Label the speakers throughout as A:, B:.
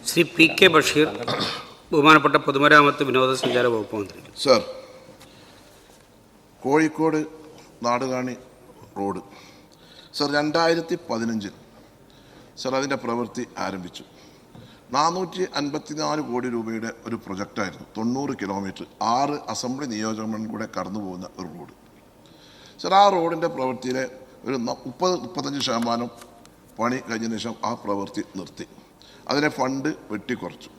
A: Shri P.K. Basheer, ബഹുമാനപ്പെട്ട പൊതുമരാമത്ത് വിനോദസഞ്ചാര വകുപ്പ് മന്ത്രി.
B: Sir, Kozhikode Nadukani road sir 2015 sir അതിൻ്റെ പ്രവൃത്തി ആരംഭിച്ചു. 454 കോടി രൂപയുടെ ഒരു പ്രൊജക്റ്റായിരുന്നു. 90 കിലോമീറ്റർ 6 അസംബ്ലി നിയോജകമണ്ഡലം കൂടെ കടന്നു പോകുന്ന ഒരു റോഡ്. സർ, ആ റോഡിൻ്റെ പ്രവൃത്തിയിലെ ഒരു 30-35% പണി കഴിഞ്ഞതിന് ശേഷം ആ പ്രവൃത്തി നിർത്തി. അതിനെ ഫണ്ട് വെട്ടിക്കുറച്ചു.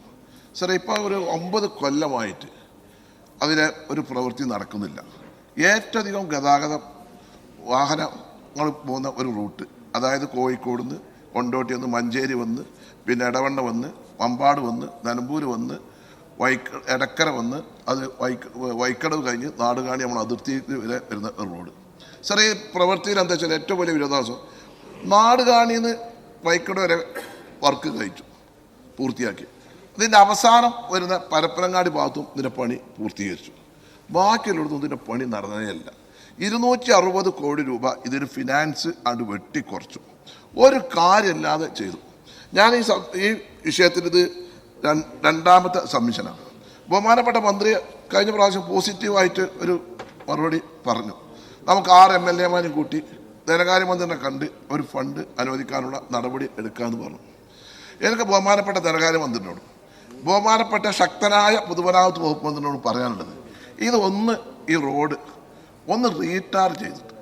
B: സർ, ഇപ്പോൾ ഒരു 9 കൊല്ലമായിട്ട് അതിലെ ഒരു പ്രവൃത്തി നടക്കുന്നില്ല. ഏറ്റവും അധികം ഗതാഗതം വാഹനങ്ങൾ പോകുന്ന ഒരു റൂട്ട്, അതായത് കോഴിക്കോട് നിന്ന് കൊണ്ടോട്ടി വന്ന് മഞ്ചേരി വന്ന് പിന്നെ എടവണ്ണ വന്ന് വമ്പാട് വന്ന് നിലമ്പൂർ വന്ന് എടക്കര വന്ന് അത് വൈക്കടവ് കഴിഞ്ഞ് നാടുകാണി നമ്മൾ അതിർത്തി വരെ വരുന്ന ഒരു റോഡ്. സാർ, ഈ പ്രവൃത്തിയിൽ എന്താ വെച്ചാൽ ഏറ്റവും വലിയ വിരോധാഭാസം, നാടുകാണിയിൽ നിന്ന് വൈക്കടവ് വരെ വർക്ക് കഴിച്ചു പൂർത്തിയാക്കി. ഇതിൻ്റെ അവസാനം വരുന്ന പരപ്പനങ്ങാടി ഭാഗത്തും ഇതിൻ്റെ പണി പൂർത്തീകരിച്ചു. ബാക്കിയുള്ളിടത്തും ഇതിൻ്റെ പണി നടന്നതേയല്ല. 260 കോടി രൂപ ഇതിന് ഫിനാൻസ് അത് വെട്ടിക്കുറച്ചു. ഒരു കാര്യമില്ലാതെ ചെയ്തു. ഞാൻ ഈ വിഷയത്തിൽ ഇത് രണ്ടാമത്തെ സബ്മിഷനാണ്. ബഹുമാനപ്പെട്ട മന്ത്രി കഴിഞ്ഞ പ്രാവശ്യം പോസിറ്റീവായിട്ട് ഒരു മറുപടി പറഞ്ഞു. നമുക്ക് 6 MLA കൂട്ടി ധനകാര്യമന്ത്രിനെ കണ്ട് ഒരു ഫണ്ട് അനുവദിക്കാനുള്ള നടപടി എടുക്കാമെന്ന് പറഞ്ഞു. എനിക്ക് ബഹുമാനപ്പെട്ട ധനകാര്യമന്ത്രിനോട്, ബഹുമാനപ്പെട്ട ശക്തനായ പൊതുമരാമത്ത് വകുപ്പ് മന്ത്രിനോട് പറയാനുള്ളത്, ഈ റോഡ് ഒന്ന് റീടാർ ചെയ്തിട്ട്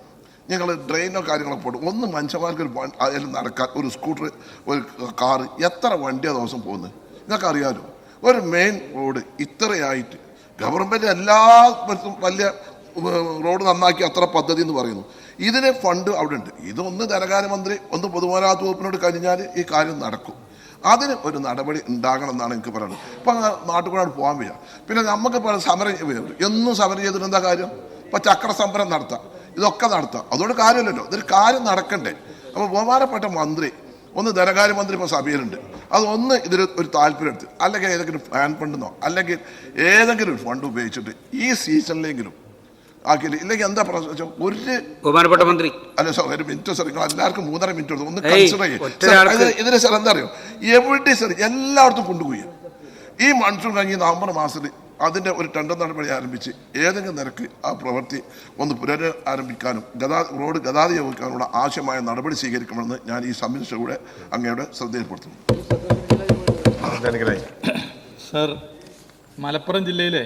B: ഞങ്ങൾ ഡ്രെയിനോ കാര്യങ്ങളൊക്കെ പോയിട്ട് ഒന്ന് മനുഷ്യന്മാർക്ക് അതിൽ നടക്കാൻ ഒരു സ്കൂട്ടർ ഒരു കാറ് എത്ര വണ്ടിയാണ് ദിവസം പോകുന്നത് നിങ്ങൾക്കറിയാമല്ലോ. ഒരു മെയിൻ റോഡ് ഇത്രയായിട്ട് ഗവൺമെൻറ് എല്ലാ വലിയ റോഡ് നന്നാക്കി അത്ര പദ്ധതി എന്ന് പറയുന്നു. ഇതിന് ഫണ്ട് അവിടെ ഉണ്ട്. ഇതൊന്ന് ധനകാര്യമന്ത്രി ഒന്ന് പൊതുമരാമത്ത് വകുപ്പിനോട് കഴിഞ്ഞാൽ ഈ കാര്യം നടക്കും. അതിന് ഒരു നടപടി ഉണ്ടാകണം എന്നാണ് എനിക്ക് പറയുന്നത്. ഇപ്പം നാട്ടുകൂടെ പോകാൻ വയ്യ. പിന്നെ നമുക്ക് സമരം എന്നും സമരം ചെയ്തിട്ട് എന്താ കാര്യം? ഇപ്പം ചക്ര സമരം നടത്താം, ഇതൊക്കെ നടത്താം, അതുകൊണ്ട് കാര്യമില്ലല്ലോ. ഇതൊരു കാര്യം നടക്കണ്ടേ? അപ്പോൾ ബഹുമാനപ്പെട്ട മന്ത്രി ഒന്ന് ധനകാര്യമന്ത്രി ഇപ്പോൾ സഭയിലുണ്ട്, അതൊന്ന് ഇതിൽ ഒരു താല്പര്യം എടുത്ത് അല്ലെങ്കിൽ ഏതെങ്കിലും പ്ലാൻ ഫണ്ടെന്നോ അല്ലെങ്കിൽ ഏതെങ്കിലും ഒരു ഫണ്ട് ഉപയോഗിച്ചിട്ട് ഈ സീസണിലെങ്കിലും ആക്കിയില്ല. ഇല്ലെങ്കിൽ എന്താ പ്രശ്നം? ഒരു
A: ബഹുമാനപ്പെട്ട മന്ത്രി
B: അല്ല സാർ, ഒരു മിനിറ്റ് സാർ, നിങ്ങൾ എല്ലാവർക്കും 3.5 മിനിറ്റ് എടുത്തു ഒന്ന് കൺസിഡർ ചെയ്യും. ഇതിന് സാർ എന്താ അറിയോ, എവിടെ സാർ എല്ലായിടത്തും കൊണ്ടുപോയി ഈ മൺസൂൺ കഴിഞ്ഞ് നവംബർ മാസത്തിൽ അതിൻ്റെ ഒരു ടെൻഡർ നടപടി ആരംഭിച്ച് ഏതെങ്കിലും നിരക്ക് ആ പ്രവൃത്തി ഒന്ന് പുനരാരംഭിക്കാനും റോഡ് ഗതാഗത യോജിക്കാനുള്ള ആവശ്യമായ നടപടി സ്വീകരിക്കണമെന്ന് ഞാൻ ഈ സബ്മിഷനിലൂടെ അങ്ങയുടെ ശ്രദ്ധയിൽപ്പെടുത്തുന്നു.
C: സർ, മലപ്പുറം ജില്ലയിലെ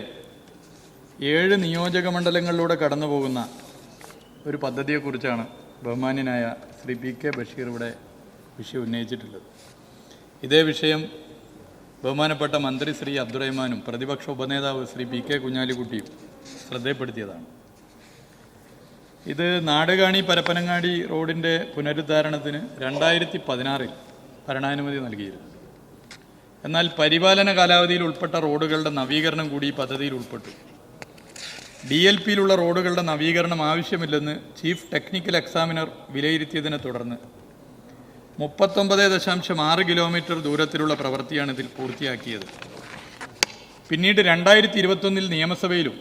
C: 7 നിയോജക മണ്ഡലങ്ങളിലൂടെ കടന്നു പോകുന്ന ഒരു പദ്ധതിയെക്കുറിച്ചാണ് ബഹുമാന്യനായ ശ്രീ P.K. ബഷീർ ഇവിടെ വിഷയം ഉന്നയിച്ചിട്ടുള്ളത്. ഇതേ വിഷയം ബഹുമാനപ്പെട്ട മന്ത്രി ശ്രീ അബ്ദുറഹ്മാനും പ്രതിപക്ഷ ഉപനേതാവ് ശ്രീ P.K. കുഞ്ഞാലിക്കുട്ടിയും ശ്രദ്ധപ്പെടുത്തിയതാണ്. ഇത് നാടുകാണി പരപ്പനങ്ങാടി റോഡിൻ്റെ പുനരുദ്ധാരണത്തിന് 2016 ഭരണാനുമതി നൽകിയിരുന്നു. എന്നാൽ പരിപാലന കാലാവധിയിൽ ഉൾപ്പെട്ട റോഡുകളുടെ നവീകരണം കൂടി ഈ പദ്ധതിയിൽ ഉൾപ്പെട്ടു. DLPയിലുള്ള റോഡുകളുടെ നവീകരണം ആവശ്യമില്ലെന്ന് ചീഫ് ടെക്നിക്കൽ എക്സാമിനർ വിലയിരുത്തിയതിനെ തുടർന്ന് 39.6 കിലോമീറ്റർ ദൂരത്തിലുള്ള പ്രവൃത്തിയാണ് ഇതിൽ പൂർത്തിയാക്കിയത്. പിന്നീട് 2021 നിയമസഭയിലും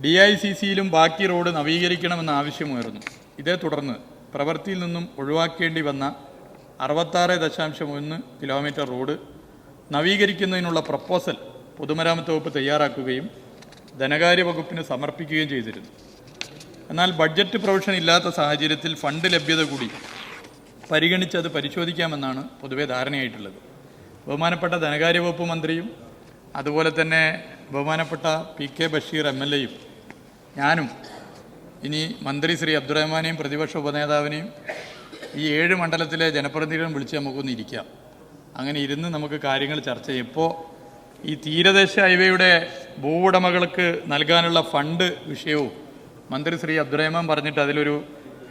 C: DICCയിലും ബാക്കി റോഡ് നവീകരിക്കണമെന്ന ആവശ്യമുയർന്നു. ഇതേ തുടർന്ന് പ്രവൃത്തിയിൽ നിന്നും ഒഴിവാക്കേണ്ടി വന്ന 66.1 കിലോമീറ്റർ റോഡ് നവീകരിക്കുന്നതിനുള്ള പ്രപ്പോസൽ പൊതുമരാമത്ത് വകുപ്പ് തയ്യാറാക്കുകയും ധനകാര്യ വകുപ്പിന് സമർപ്പിക്കുകയും ചെയ്തിരുന്നു. എന്നാൽ ബഡ്ജറ്റ് പ്രൊവിഷൻ ഇല്ലാത്ത സാഹചര്യത്തിൽ ഫണ്ട് ലഭ്യത കൂടി പരിഗണിച്ച് അത് പരിശോധിക്കാമെന്നാണ് പൊതുവെ ധാരണയായിട്ടുള്ളത്. ബഹുമാനപ്പെട്ട ധനകാര്യ വകുപ്പ് മന്ത്രിയും അതുപോലെ തന്നെ ബഹുമാനപ്പെട്ട P.K. ബഷീർ MLAയും ഞാനും ഇനി മന്ത്രി ശ്രീ അബ്ദുറഹ്മാനെയും പ്രതിപക്ഷ ഉപനേതാവിനെയും ഈ 7 മണ്ഡലത്തിലെ ജനപ്രതിനിധികളും വിളിച്ച് നമുക്കൊന്ന് ഇരിക്കാം. അങ്ങനെ ഇരുന്ന് നമുക്ക് കാര്യങ്ങൾ ചർച്ച ചെയ്യും. ഇപ്പോൾ ഈ തീരദേശ ഹൈവേയുടെ ഭൂവുടമകൾക്ക് നൽകാനുള്ള ഫണ്ട് വിഷയവും മന്ത്രി ശ്രീ അബ്ദുറഹ്മാൻ പറഞ്ഞിട്ട് അതിലൊരു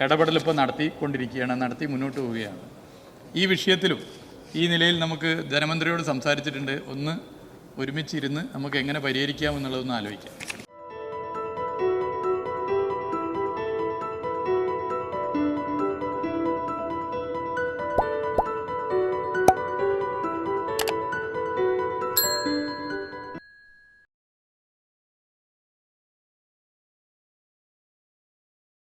C: ഇടപെടൽ ഇപ്പോൾ നടത്തി മുന്നോട്ട് പോവുകയാണ്. ഈ വിഷയത്തിലും ഈ നിലയിൽ നമുക്ക് ധനമന്ത്രിയോട് സംസാരിച്ചിട്ടുണ്ട്. ഒന്ന് ഒരുമിച്ചിരുന്ന് നമുക്ക് എങ്ങനെ പരിഹരിക്കാമെന്നുള്ളതൊന്ന് ആലോചിക്കാം.